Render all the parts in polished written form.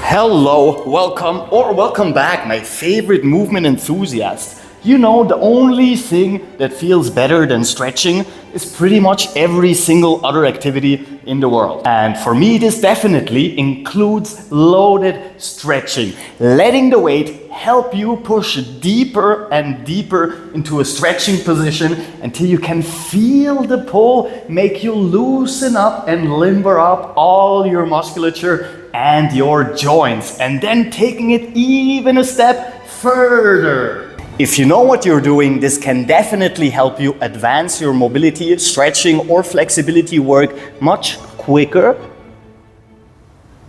Hello, welcome back, my favorite movement enthusiast. You know, the only thing that feels better than stretching is pretty much every single other activity in the world. And for me, this definitely includes loaded stretching. Letting the weight help you push deeper and deeper into a stretching position until you can feel the pull make you loosen up and limber up all your musculature and your joints, and then taking it even a step further. If you know what you're doing, this can definitely help you advance your mobility, stretching, or flexibility work much quicker,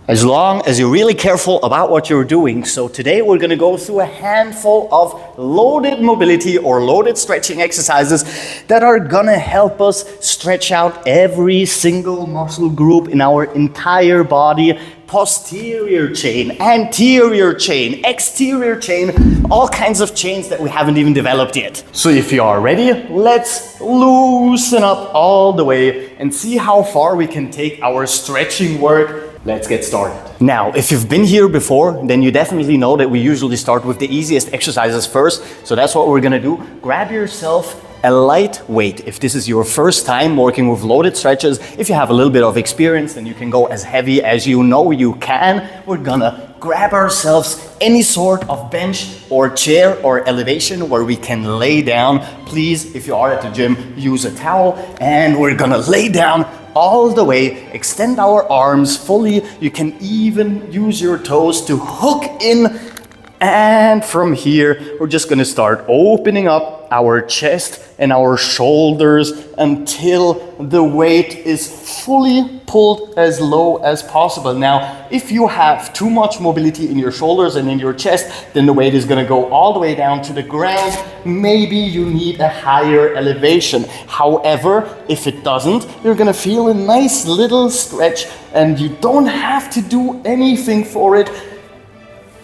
as long as you're really careful about what you're doing. So today we're going to go through a handful of loaded mobility or loaded stretching exercises that are going to help us stretch out every single muscle group in our entire body. Posterior chain, anterior chain, exterior chain, all kinds of chains that we haven't even developed yet. So if you are ready, let's loosen up all the way and see how far we can take our stretching work. Let's get started. Now, if you've been here before, then you definitely know that we usually start with the easiest exercises first. So that's what we're gonna do. Grab yourself a light weight. If this is your first time working with loaded stretches, if you have a little bit of experience, then you can go as heavy as you know you can. We're gonna grab ourselves any sort of bench or chair or elevation where we can lay down. Please, if you are at the gym, use a towel, and we're gonna lay down all the way, extend our arms fully. You can even use your toes to hook in. And from here, we're just gonna start opening up our chest and our shoulders until the weight is fully pulled as low as possible. Now, if you have too much mobility in your shoulders and in your chest, then the weight is gonna go all the way down to the ground. Maybe you need a higher elevation. However, if it doesn't, you're gonna feel a nice little stretch and you don't have to do anything for it.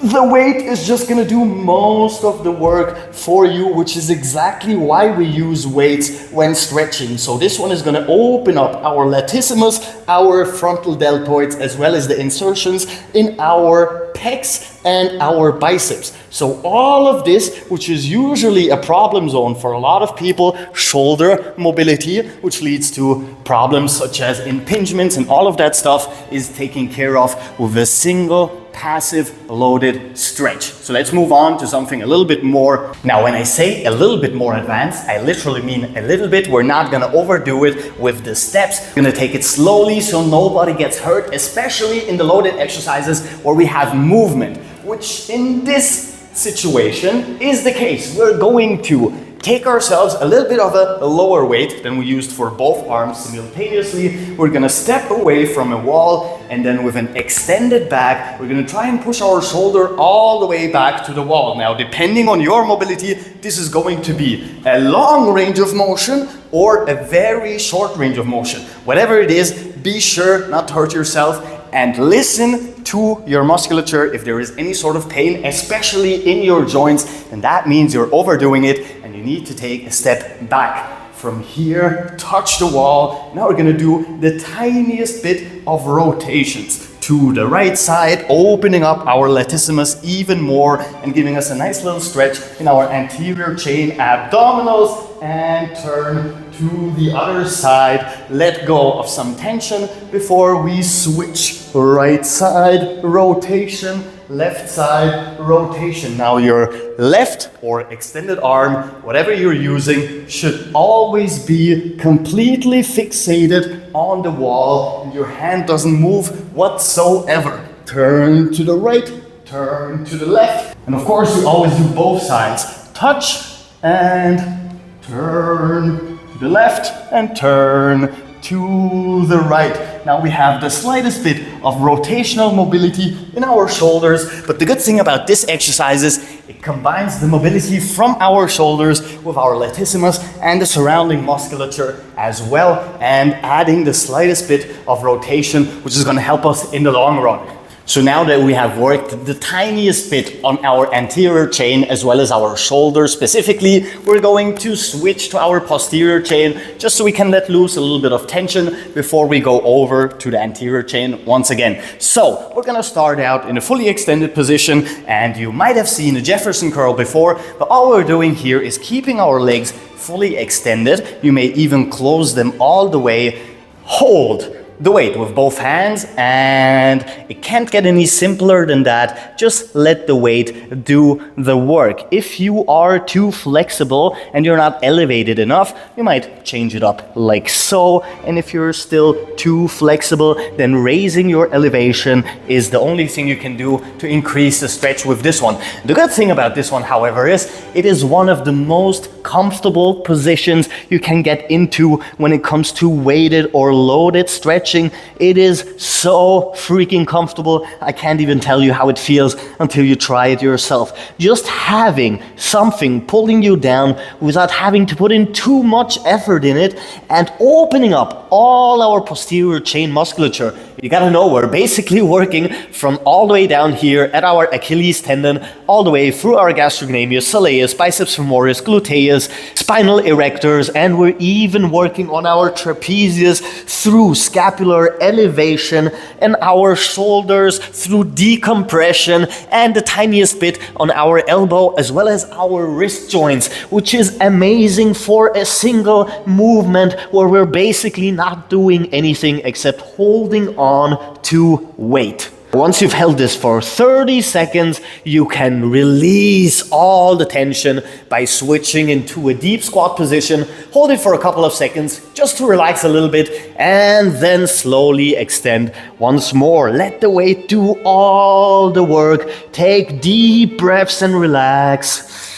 The weight is just gonna do most of the work for you, which is exactly why we use weights when stretching. So this one is gonna open up our latissimus, our frontal deltoids, as well as the insertions in our pecs and our biceps. So all of this, which is usually a problem zone for a lot of people, shoulder mobility, which leads to problems such as impingements and all of that stuff, is taken care of with a single passive loaded stretch. So let's move on to something a little bit more. Now, when I say a little bit more advanced, I literally mean a little bit. We're not gonna overdo it with the steps. We're gonna take it slowly so nobody gets hurt, especially in the loaded exercises where we have movement, which in this situation is the case. We're going to take ourselves a little bit of a lower weight than we used for both arms simultaneously. We're gonna step away from a wall, and then with an extended back, we're gonna try and push our shoulder all the way back to the wall. Now, depending on your mobility, this is going to be a long range of motion or a very short range of motion. Whatever it is, be sure not to hurt yourself and listen to your musculature. If there is any sort of pain, especially in your joints, then that means you're overdoing it and you need to take a step back. From here, touch the wall. Now we're gonna do the tiniest bit of rotations to the right side, opening up our latissimus even more and giving us a nice little stretch in our anterior chain abdominals, and turn to the other side. Let go of some tension before we switch. Right side rotation, left side rotation. Now your left or extended arm, whatever you're using, should always be completely fixated on the wall and your hand doesn't move whatsoever. Turn to the right, turn to the left. And of course, you always do both sides. Touch and turn to the left and turn to the right. Now we have the slightest bit of rotational mobility in our shoulders, but the good thing about this exercise is it combines the mobility from our shoulders with our latissimus and the surrounding musculature as well, and adding the slightest bit of rotation, which is going to help us in the long run. So now that we have worked the tiniest bit on our anterior chain as well as our shoulder specifically, we're going to switch to our posterior chain just so we can let loose a little bit of tension before we go over to the anterior chain once again. So we're gonna start out in a fully extended position, and you might have seen a Jefferson curl before, but all we're doing here is keeping our legs fully extended. You may even close them all the way. Hold the weight with both hands, and it can't get any simpler than that. Just let the weight do the work. If you are too flexible and you're not elevated enough, you might change it up like so. And if you're still too flexible, then raising your elevation is the only thing you can do to increase the stretch with this one. The good thing about this one, however, is it is one of the most comfortable positions you can get into when it comes to weighted or loaded stretching. It is so freaking comfortable. I can't even tell you how it feels until you try it yourself. Just having something pulling you down without having to put in too much effort in it and opening up all our posterior chain musculature. You gotta know we're basically working from all the way down here at our Achilles tendon, all the way through our gastrocnemius, soleus, biceps femoris, gluteus, spinal erectors, and we're even working on our trapezius through scapular elevation and our shoulders through decompression and the tiniest bit on our elbow as well as our wrist joints, which is amazing for a single movement where we're basically not doing anything except holding on to weight. Once you've held this for 30 seconds, you can release all the tension by switching into a deep squat position. Hold it for a couple of seconds just to relax a little bit, and then slowly extend once more. Let the weight do all the work. Take deep breaths and relax.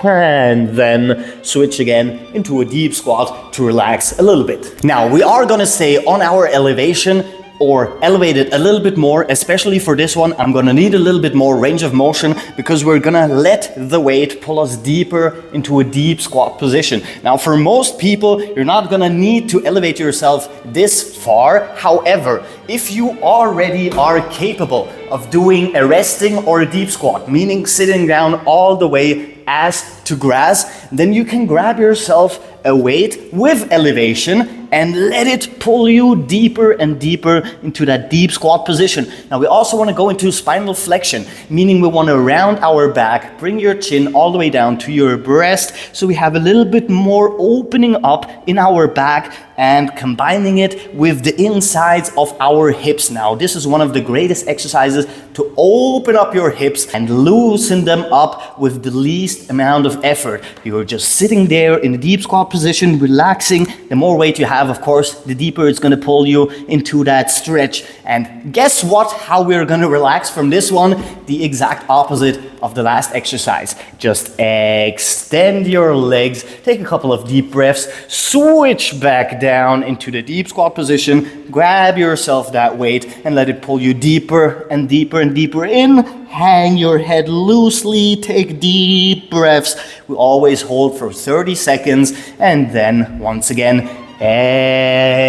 And then switch again into a deep squat to relax a little bit. Now we are gonna stay on our elevation or elevate it a little bit more. Especially for this one, I'm gonna need a little bit more range of motion because we're gonna let the weight pull us deeper into a deep squat position. Now for most people, you're not gonna need to elevate yourself this far. However, if you already are capable of doing a resting or a deep squat, meaning sitting down all the way ass to grass, then you can grab yourself a weight with elevation and let it pull you deeper and deeper into that deep squat position. Now we also want to go into spinal flexion, meaning we want to round our back, bring your chin all the way down to your breast, so we have a little bit more opening up in our back and combining it with the insides of our hips. Now this is one of the greatest exercises to open up your hips and loosen them up with the least amount of effort. You're just sitting there in a deep squat position, relaxing. The more weight you have, of course, the deeper it's going to pull you into that stretch. And guess what? How we're going to relax from this one? The exact opposite of the last exercise. Just extend your legs, take a couple of deep breaths, switch back down into the deep squat position, grab yourself that weight and let it pull you deeper and deeper and deeper in. Hang your head loosely, take deep breaths. We always hold for 30 seconds and then once again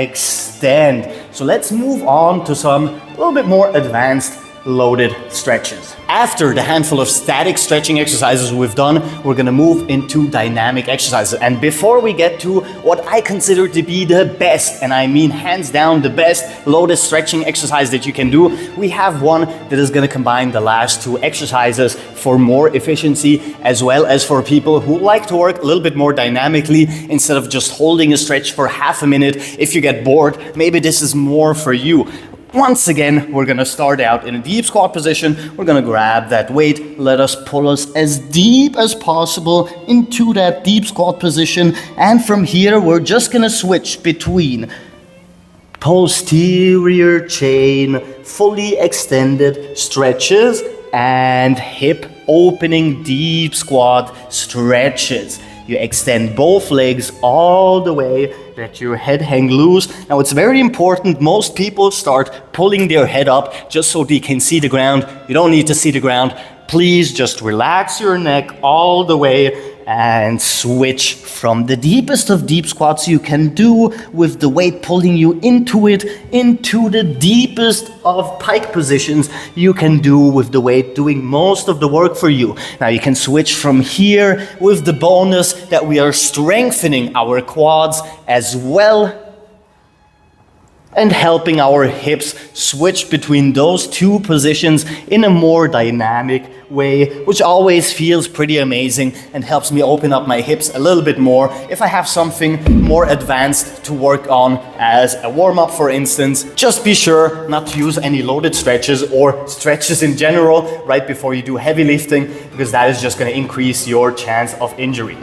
extend. So let's move on to some a little bit more advanced loaded stretches. After the handful of static stretching exercises we've done, we're gonna move into dynamic exercises. And before we get to what I consider to be the best, and I mean hands down the best loaded stretching exercise that you can do, we have one that is gonna combine the last two exercises for more efficiency, as well as for people who like to work a little bit more dynamically instead of just holding a stretch for half a minute. If you get bored, maybe this is more for you. Once again, we're gonna start out in a deep squat position. We're gonna grab that weight, let us pull us as deep as possible into that deep squat position. And from here, we're just gonna switch between posterior chain, fully extended stretches, and hip opening deep squat stretches. You extend both legs all the way, let your head hang loose. Now it's very important, most people start pulling their head up just so they can see the ground. You don't need to see the ground. Please just relax your neck all the way and switch from the deepest of deep squats you can do with the weight pulling you into it, into the deepest of pike positions you can do with the weight doing most of the work for you. Now you can switch from here with the bonus that we are strengthening our quads as well and helping our hips switch between those two positions in a more dynamic way, which always feels pretty amazing and helps me open up my hips a little bit more if I have something more advanced to work on as a warm-up, for instance. Just be sure not to use any loaded stretches or stretches in general right before you do heavy lifting, because that is just going to increase your chance of injury.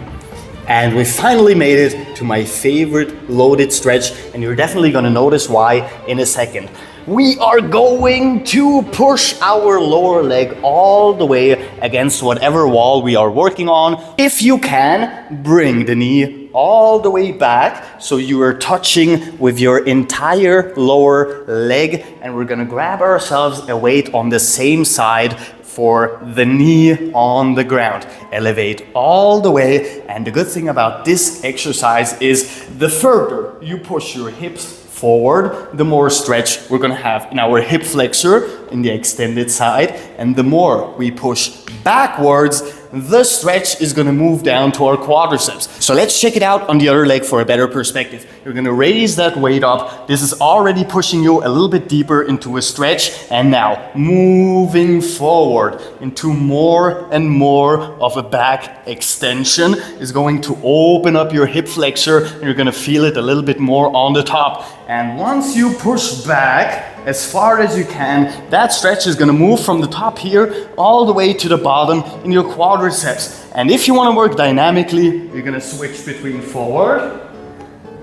And we finally made it to my favorite loaded stretch, and you're definitely gonna notice why in a second. We are going to push our lower leg all the way against whatever wall we are working on. If you can, bring the knee all the way back so you are touching with your entire lower leg, and we're gonna grab ourselves a weight on the same side for the knee on the ground. Elevate all the way, and the good thing about this exercise is the further you push your hips forward, the more stretch we're gonna have in our hip flexor in the extended side, and the more we push backwards, the stretch is gonna move down to our quadriceps. So let's check it out on the other leg for a better perspective. You're gonna raise that weight up. This is already pushing you a little bit deeper into a stretch, and now moving forward into more and more of a back extension is going to open up your hip flexor, and you're gonna feel it a little bit more on the top. And once you push back as far as you can, that stretch is gonna move from the top here all the way to the bottom in your quadriceps. And if you wanna work dynamically, you're gonna switch between forward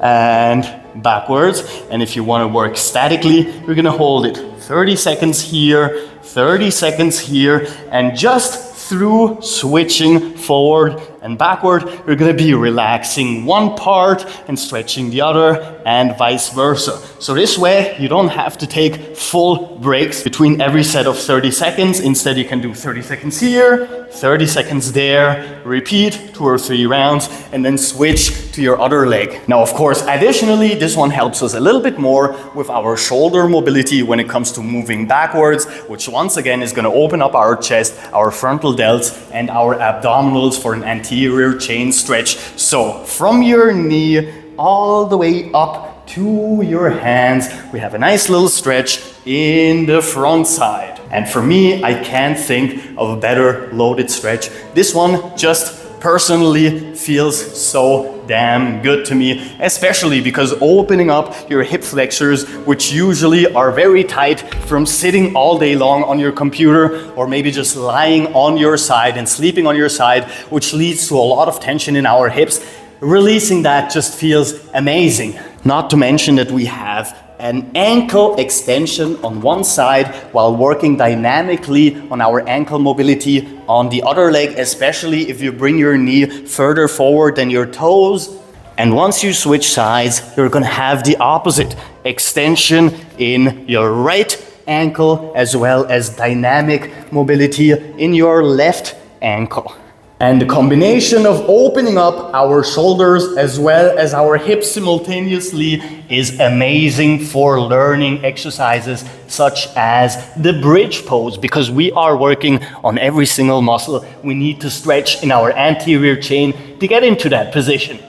and backwards. And if you wanna work statically, you're gonna hold it 30 seconds here, 30 seconds here, and just through switching forward and backward, you're gonna be relaxing one part and stretching the other, and vice versa. So this way, you don't have to take full breaks between every set of 30 seconds. Instead, you can do 30 seconds here, 30 seconds there, repeat 2 or 3 rounds, and then switch to your other leg. Now, of course, additionally, this one helps us a little bit more with our shoulder mobility when it comes to moving backwards, which once again is gonna open up our chest, our frontal delts, and our abdominals for an anterior chain stretch. So from your knee all the way up to your hands, we have a nice little stretch in the front side. And for me, I can't think of a better loaded stretch. This one just personally feels so damn good to me, especially because opening up your hip flexors, which usually are very tight from sitting all day long on your computer, or maybe just lying on your side and sleeping on your side, which leads to a lot of tension in our hips. Releasing that just feels amazing. Not to mention that we have an ankle extension on one side while working dynamically on our ankle mobility on the other leg, especially if you bring your knee further forward than your toes. And once you switch sides, you're gonna have the opposite extension in your right ankle, as well as dynamic mobility in your left ankle. And the combination of opening up our shoulders as well as our hips simultaneously is amazing for learning exercises such as the bridge pose, because we are working on every single muscle we need to stretch in our anterior chain to get into that position.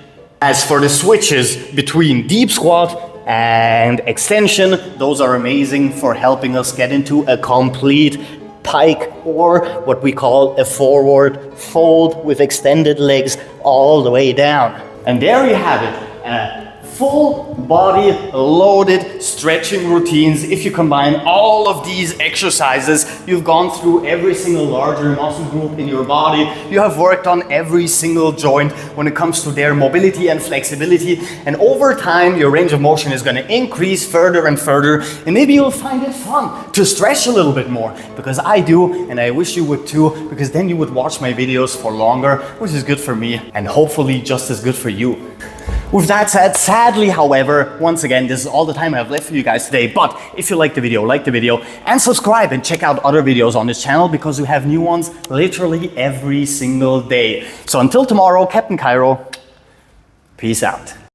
As for the switches between deep squat and extension, those are amazing for helping us get into a complete pike, or what we call a forward fold with extended legs all the way down. And there you have it, a full body loaded stretching routines. If you combine all of these exercises, you've gone through every single larger muscle group in your body. You have worked on every single joint when it comes to their mobility and flexibility. And over time, your range of motion is going to increase further and further. And maybe you'll find it fun to stretch a little bit more, because I do, and I wish you would too, because then you would watch my videos for longer, which is good for me and hopefully just as good for you. With that said, sadly, however, once again, this is all the time I have left for you guys today. But if you like the video and subscribe and check out other videos on this channel because we have new ones literally every single day. So until tomorrow, Captain Cairo, peace out.